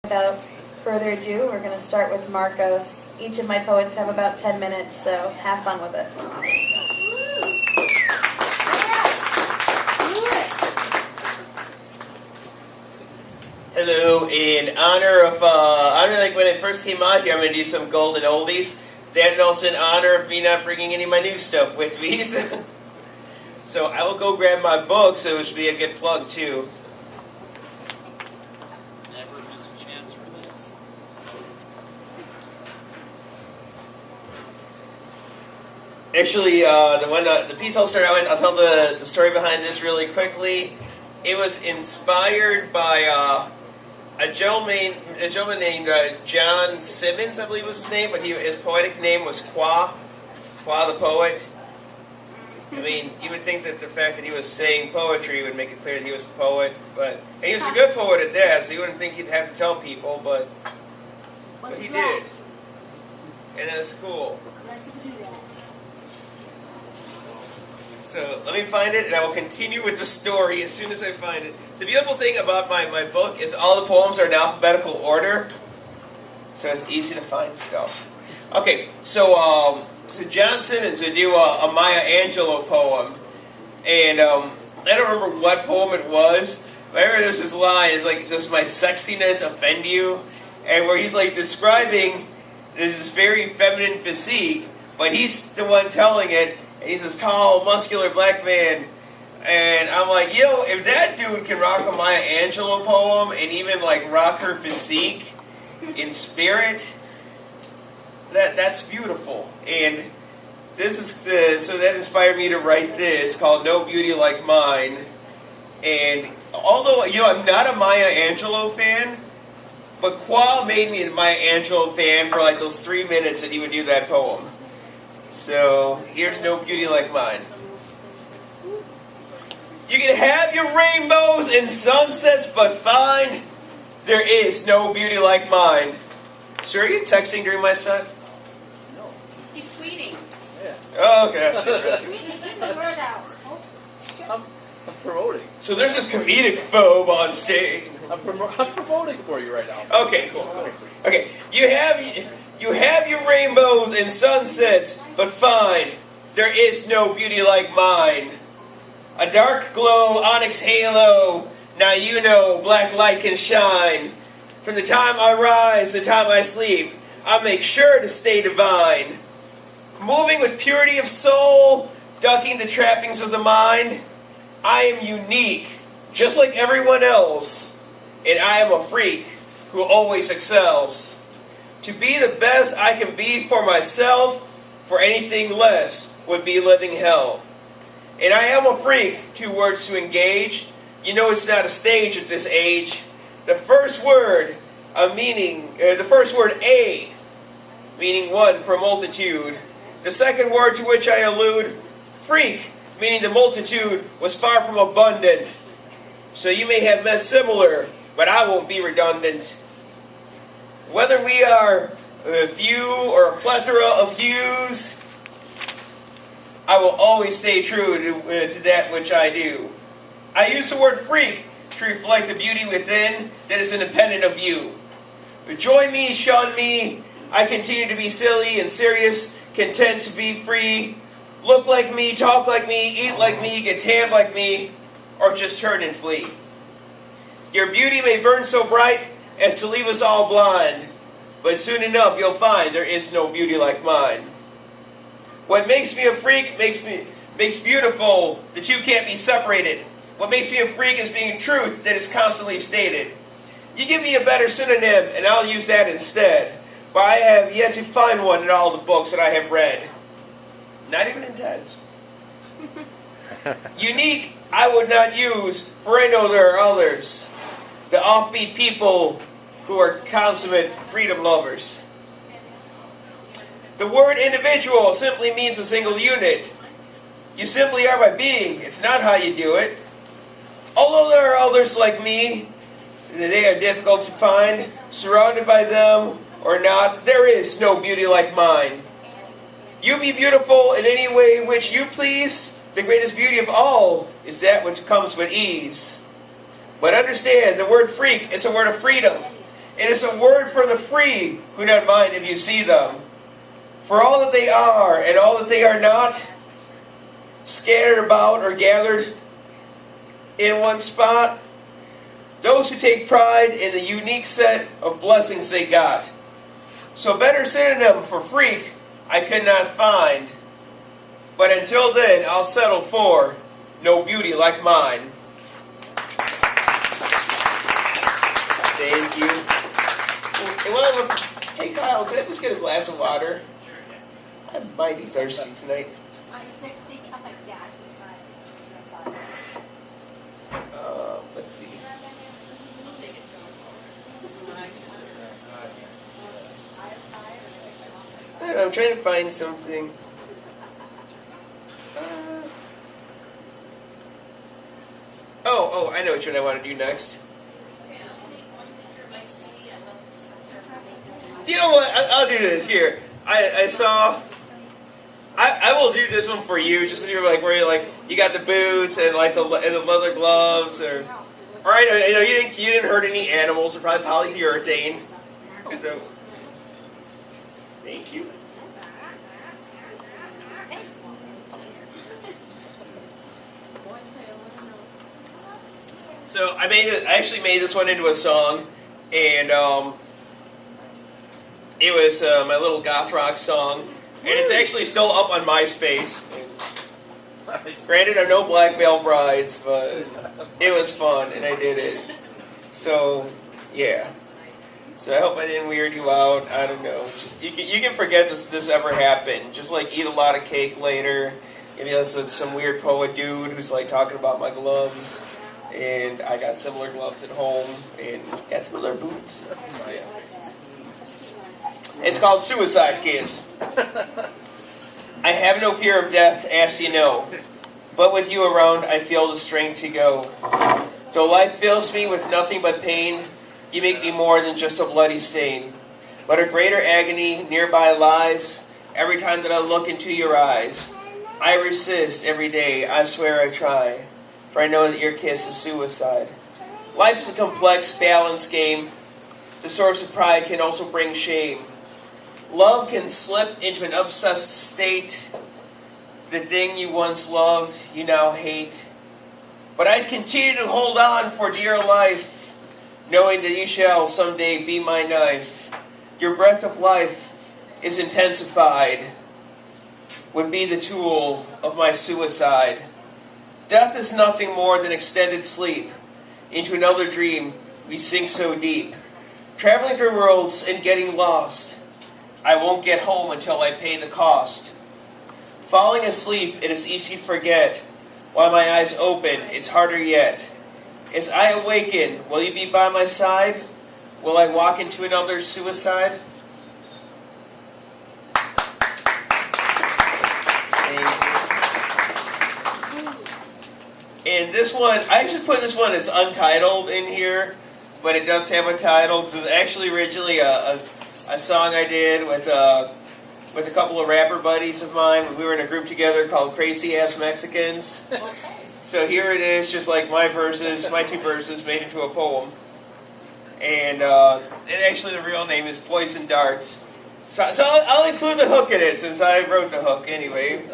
Without further ado, we're going to start with Marcos. Each of my poets have about 10 minutes, so have fun with it. Hello, in honor of, like when it first came out here, I'm going to do some golden oldies. That also in honor of me not bringing any of my new stuff with me. So I will go grab my book, so it should be a good plug too. Never miss a chance for this. Actually, the piece I'll start out with, I'll tell the story behind this really quickly. It was inspired by a gentleman named John Simmons, I believe was his name, but his poetic name was Qua the poet. I mean, you would think that the fact that he was saying poetry would make it clear that he was a poet, and he was a good poet at that, so you wouldn't think he'd have to tell people, but he did. And that's cool. So let me find it, and I will continue with the story as soon as I find it. The beautiful thing about my book is all the poems are in alphabetical order, so it's easy to find stuff. Okay, so John Simmons would do a Maya Angelou poem, and I don't remember what poem it was, but I remember there's this line, it's like, does my sexiness offend you? And where he's like describing this very feminine physique, but he's the one telling it, and he's this tall, muscular black man. And I'm like, if that dude can rock a Maya Angelou poem and even like rock her physique in spirit, that's beautiful. And this is so that inspired me to write this called No Beauty Like Mine. And although I'm not a Maya Angelou fan, but Qua made me a Maya Angelou fan for like those 3 minutes that he would do that poem. So here's No Beauty Like Mine. You can have your rainbows and sunsets, but find there is no beauty like mine. Sir, are you texting during my set? No. He's tweeting. Yeah. Oh, okay. Tweeting the word out. I'm promoting. So there's this comedic phobe on stage. I'm promoting for you right now. Okay, cool. Okay, you have your rainbows and sunsets, but find there is no beauty like mine. A dark glow, onyx halo, now you know black light can shine. From the time I rise, the time I sleep, I make sure to stay divine. Moving with purity of soul, ducking the trappings of the mind, I am unique, just like everyone else, and I am a freak who always excels. To be the best I can be for myself, for anything less would be living hell. And I am a freak, 2 words to engage. You know it's not a stage at this age. The first word, a, meaning one for multitude. The second word to which I allude, freak, meaning the multitude was far from abundant. So you may have meant similar, but I won't be redundant. Whether we are a few or a plethora of hues, I will always stay true to that which I do. I use the word freak to reflect the beauty within that is independent of you. Join me, shun me, I continue to be silly and serious, content to be free. Look like me, talk like me, eat like me, get tanned like me, or just turn and flee. Your beauty may burn so bright as to leave us all blind, but soon enough you'll find there is no beauty like mine. What makes me a freak makes beautiful. The two can't be separated. What makes me a freak is being truth that is constantly stated. You give me a better synonym, and I'll use that instead. But I have yet to find one in all the books that I have read. Not even in Ted's. Unique, I would not use, for I know there are others. The offbeat people who are consummate freedom lovers. The word individual simply means a single unit. You simply are by being. It's not how you do it. Although there are others like me, they are difficult to find. Surrounded by them or not, there is no beauty like mine. You be beautiful in any way which you please. The greatest beauty of all is that which comes with ease. But understand, the word freak is a word of freedom. It is a word for the free who don't mind if you see them. For all that they are and all that they are not, scattered about or gathered in one spot, those who take pride in the unique set of blessings they got. So better synonym for freak I could not find. But until then, I'll settle for no beauty like mine. Thank you. Hey Kyle, can I just get a glass of water? I'm mighty thirsty tonight. Let's see. I don't know, I'm trying to find something. I know which one I want to do next. You know what? I'll do this here. I saw. I will do this one for you, just because you're like where you're like you got the boots and like the leather gloves, or I know you didn't hurt any animals, or probably polyurethane. So thank you. So I actually made this one into a song, and it was my little goth rock song, and it's actually still up on MySpace. Granted, I'm no Black Veil Brides, but it was fun, and I did it. So yeah. So I hope I didn't weird you out. I don't know. Just you can forget this ever happened. Just like eat a lot of cake later. Maybe that's some weird poet dude who's like talking about my gloves. And I got similar gloves at home, and got similar boots. Yeah. It's called Suicide Kiss. I have no fear of death, as you know, but with you around, I feel the strength to go. Though life fills me with nothing but pain, you make me more than just a bloody stain. But a greater agony nearby lies every time that I look into your eyes. I resist every day, I swear I try. For I know that your kiss is suicide. Life's a complex, balanced game. The source of pride can also bring shame. Love can slip into an obsessed state. The thing you once loved, you now hate. But I'd continue to hold on for dear life, knowing that you shall someday be my knife. Your breath of life is intensified, would be the tool of my suicide. Death is nothing more than extended sleep. Into another dream, we sink so deep. Traveling through worlds and getting lost. I won't get home until I pay the cost. Falling asleep, it is easy to forget. While my eyes open, it's harder yet. As I awaken, will you be by my side? Will I walk into another suicide? And this one, I actually put this one as untitled in here, but it does have a title. This was actually originally a song I did with a couple of rapper buddies of mine. We were in a group together called Crazy Ass Mexicans. So here it is, just like my two verses made into a poem. And actually the real name is Poison Darts. So I'll include the hook in it, since I wrote the hook anyway.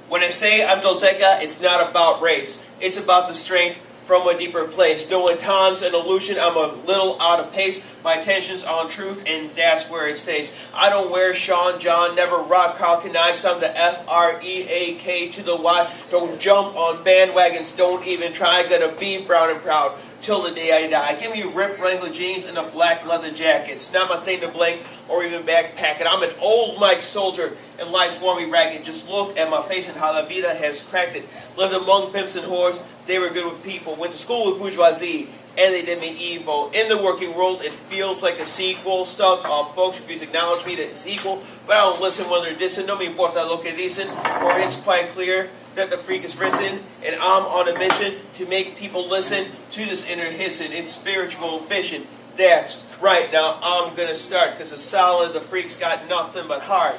When I say I'm Tolteca, it's not about race. It's about the strength from a deeper place. Knowing time's an illusion, I'm a little out of pace. My attention's on truth, and that's where it stays. I don't wear Sean John, never rock Carl Connects. I'm the F-R-E-A-K to the Y. Don't jump on bandwagons, don't even try. Gonna be brown and proud till the day I die. Give me ripped Wrangler jeans and a black leather jacket. It's not my thing to blink or even backpack it. I'm an old Mike soldier, and life's warm me ragged. Just look at my face and how la vida has cracked it. Lived among pimps and whores, they were good with people. Went to school with bourgeoisie, and they did me evil. In the working world, it feels like a sequel. Stuck on folks, refuse to acknowledge me that it's equal. But I don't listen when they're dissing. No me importa lo que dicen. For it's quite clear that the freak is risen, and I'm on a mission to make people listen to this inner hissing. It's spiritual vision. That's right. Now I'm gonna start, cause it's solid. The freak's got nothing but heart.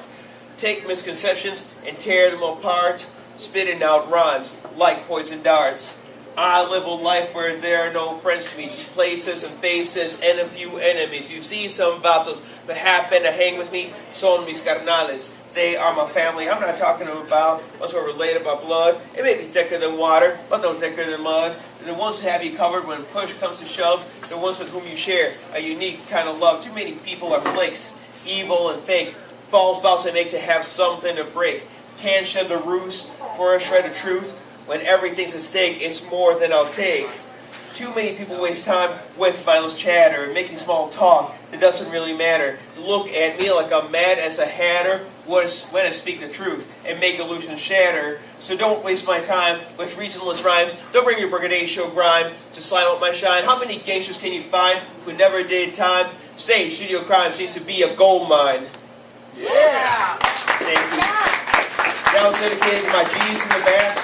Take misconceptions and tear them apart, spitting out rhymes like poison darts. I live a life where there are no friends to me, just places and faces and a few enemies. You see some vatos that happen to hang with me, son mis carnales. They are my family. I'm not talking about ones who are related by blood. It may be thicker than water, but no thicker than mud. The ones who have you covered when push comes to shove. The ones with whom you share a unique kind of love. Too many people are flakes, evil and fake. False vows they make to have something to break. Can't shed the roost for a shred of truth. When everything's at stake, it's more than I'll take. Too many people waste time with mindless chatter and making small talk that doesn't really matter. Look at me like I'm mad as a hatter when I speak the truth and make illusions shatter. So don't waste my time with reasonless rhymes. Don't bring your Brigade show grime to slime up my shine. How many gangsters can you find who never did time? Stage studio crime seems to be a gold mine. Yeah! Thank you. That was dedicated to my G's in the back.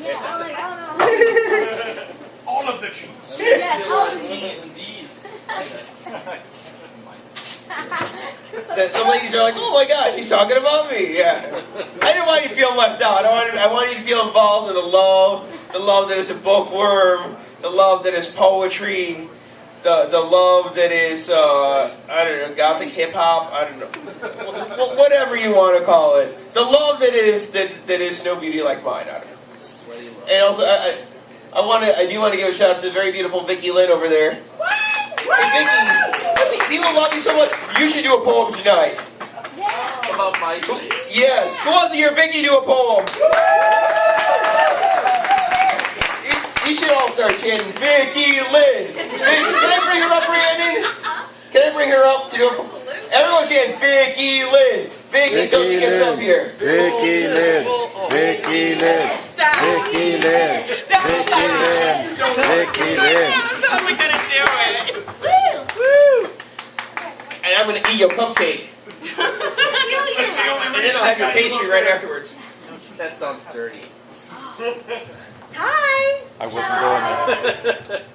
Yeah, I'm like, I don't know. All of the G's. Yes, all the G's and D's. The ladies are like, oh my gosh, he's talking about me. Yeah. I didn't want you to feel left out. I want you to feel involved in the love that is a bookworm, the love that is poetry, the love that is, I don't know, gothic hip hop, I don't know. Whatever you want to call it. The love that is no beauty like mine, I don't know. And also, I do want to give a shout out to the very beautiful Vickie Lynn over there. Hey, Vickie, listen, people love you so much. You should do a poem tonight. Yeah. About my face. Yes. Who wants to hear Vickie do a poem? You should all start chanting, Vickie Lynn. Can I bring her up, Brandon? Can I bring her up to do a poem? Everyone chant, Vickie Lynn. Vickie, until she gets up here. Vickie Lynn. Vickie Lynn. Stop. Vickie Lynn. Vickie Lynn. Vickie Lynn. I'm totally gonna do it. Woo! And I'm going to eat your cupcake. That's the only And then I'll have your pastry right afterwards. That sounds dirty. Hi. I wasn't going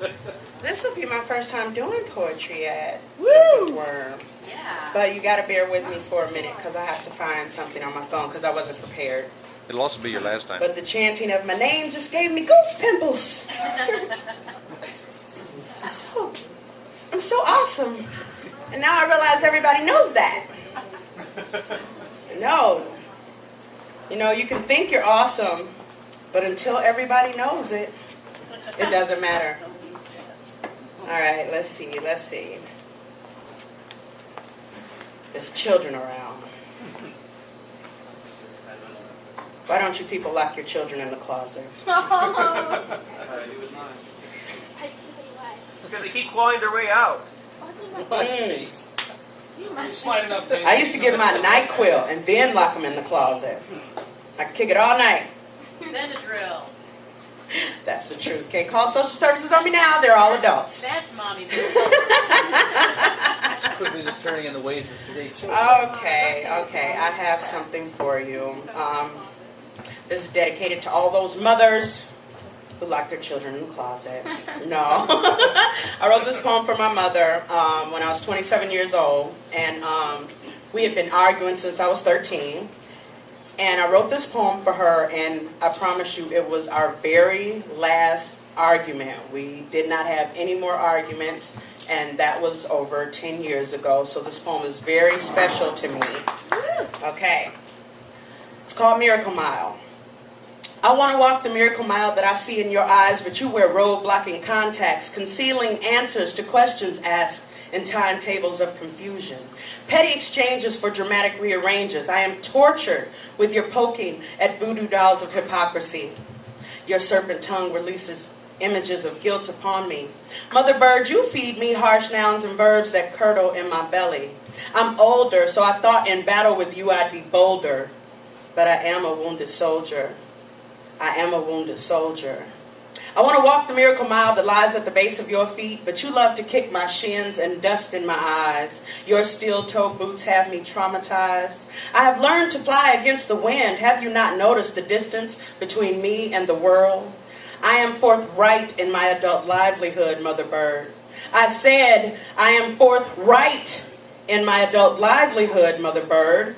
there. This will be my first time doing poetry at Woo! Bookworm. Yeah. But you got to bear with me for a minute because I have to find something on my phone because I wasn't prepared. It'll also be your last time. But the chanting of my name just gave me goose pimples. I'm so awesome. And now I realize everybody knows that. No. You know, you can think you're awesome, but until everybody knows it, it doesn't matter. All right, let's see. There's children around. Why don't you people lock your children in the closet? Because they keep clawing their way out. I used to give them my NyQuil and then lock them in the closet. I could kick it all night. Benadryl. That's the truth. Can't call social services on me now. They're all adults. That's mommy's. It's quickly just turning in the ways to sedate children. Okay. I have something for you. This is dedicated to all those mothers who lock their children in the closet. No. I wrote this poem for my mother when I was 27 years old. And we had been arguing since I was 13. And I wrote this poem for her, and I promise you it was our very last argument. We did not have any more arguments, and that was over 10 years ago. So this poem is very special to me. Okay. It's called Miracle Mile. I want to walk the miracle mile that I see in your eyes, but you wear road-blocking contacts, concealing answers to questions asked in timetables of confusion. Petty exchanges for dramatic rearranges. I am tortured with your poking at voodoo dolls of hypocrisy. Your serpent tongue releases images of guilt upon me. Mother bird, you feed me harsh nouns and verbs that curdle in my belly. I'm older, so I thought in battle with you I'd be bolder. But I am a wounded soldier. I am a wounded soldier. I want to walk the miracle mile that lies at the base of your feet, but you love to kick my shins and dust in my eyes. Your steel-toe boots have me traumatized. I have learned to fly against the wind. Have you not noticed the distance between me and the world? I am forthright in my adult livelihood, Mother Bird. I said I am forthright in my adult livelihood, Mother Bird.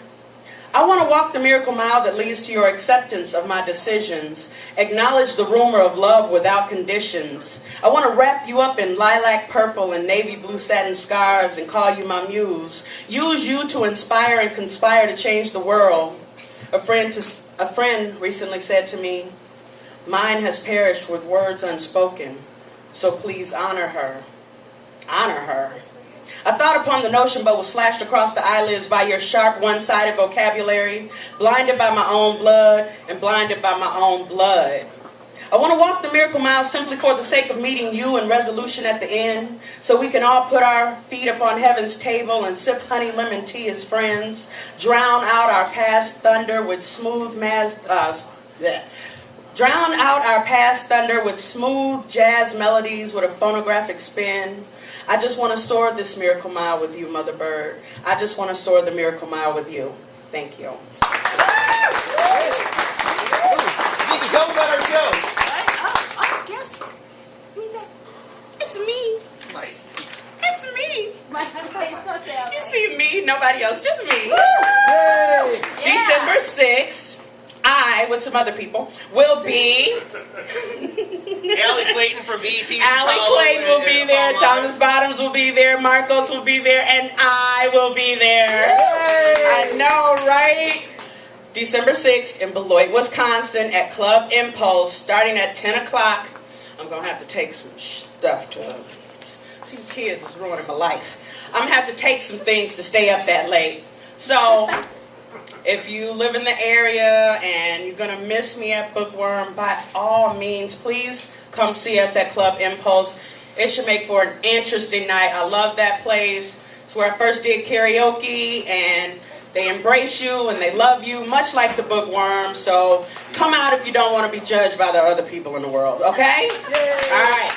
I want to walk the miracle mile that leads to your acceptance of my decisions. Acknowledge the rumor of love without conditions. I want to wrap you up in lilac purple and navy blue satin scarves and call you my muse. Use you to inspire and conspire to change the world. A friend recently said to me, mine has perished with words unspoken, so please honor her. Honor her. I thought upon the notion but was slashed across the eyelids by your sharp one-sided vocabulary, blinded by my own blood and blinded by my own blood. I want to walk the miracle mile simply for the sake of meeting you in resolution at the end, so we can all put our feet upon heaven's table and sip honey lemon tea as friends, drown out our past thunder with smooth jazz melodies with a phonographic spin. I just want to soar this miracle mile with you, Mother Bird. I just want to soar the miracle mile with you. Thank you. Vickie, tell them about our show. Yes. It's me. Nice piece. It's me. My face goes down. You see me, nobody else, just me. Yay! December 6th, I, with some other people, will be... Allie Clayton from BET's Allie Clayton will be there, Thomas Bottoms will be there, Marcos will be there, and I will be there. I know, right? December 6th in Beloit, Wisconsin at Club Impulse, starting at 10 o'clock. I'm going to have to take some stuff to... See, kids is ruining my life. I'm going to have to take some things to stay up that late. So... if you live in the area and you're going to miss me at Bookworm, by all means, please come see us at Club Impulse. It should make for an interesting night. I love that place. It's where I first did karaoke, and they embrace you and they love you, much like the Bookworm. So come out if you don't want to be judged by the other people in the world, okay? All right.